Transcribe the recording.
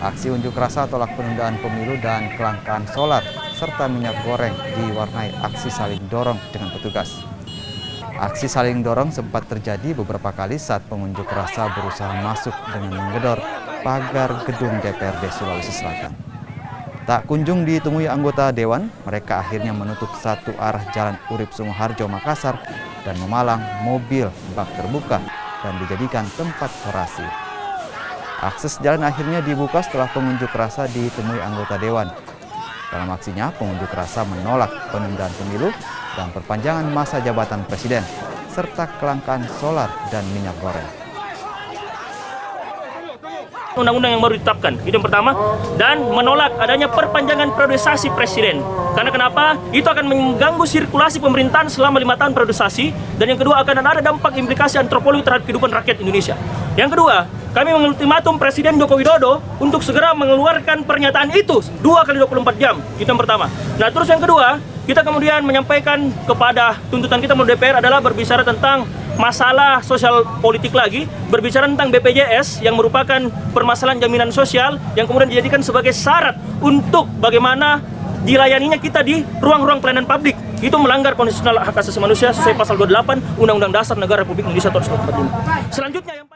Aksi unjuk rasa tolak penundaan pemilu dan kelangkaan solar serta minyak goreng diwarnai aksi saling dorong dengan petugas. Aksi saling dorong sempat terjadi beberapa kali saat pengunjuk rasa berusaha masuk dengan menggedor pagar gedung DPRD Sulawesi Selatan. Tak kunjung ditemui anggota Dewan, mereka akhirnya menutup satu arah Jalan Urip Sumoharjo, Makassar dan memalang mobil bak terbuka dan dijadikan tempat orasi. Akses jalan akhirnya dibuka setelah pengunjuk rasa ditemui anggota Dewan. Dalam aksinya, pengunjuk rasa menolak penundaan pemilu dan perpanjangan masa jabatan presiden, serta kelangkaan solar dan minyak goreng. Undang-undang yang baru ditetapkan, itu yang pertama, dan menolak adanya perpanjangan priorisasi presiden. Karena kenapa? Itu akan mengganggu sirkulasi pemerintahan selama 5 tahun priorisasi, dan yang kedua akan ada dampak implikasi antropologi terhadap kehidupan rakyat Indonesia. Yang kedua, kami mengultimatum Presiden Joko Widodo untuk segera mengeluarkan pernyataan itu 2 kali 24 jam, itu yang pertama. Nah, terus yang kedua, kita kemudian menyampaikan kepada tuntutan kita melalui DPR adalah berbicara tentang masalah sosial politik lagi, berbicara tentang BPJS yang merupakan permasalahan jaminan sosial yang kemudian dijadikan sebagai syarat untuk bagaimana dilayaninya kita di ruang-ruang pelayanan publik. Itu melanggar konstitusional hak asasi manusia sesuai pasal 28 Undang-Undang Dasar Negara Republik Indonesia tahun 1945. Selanjutnya yang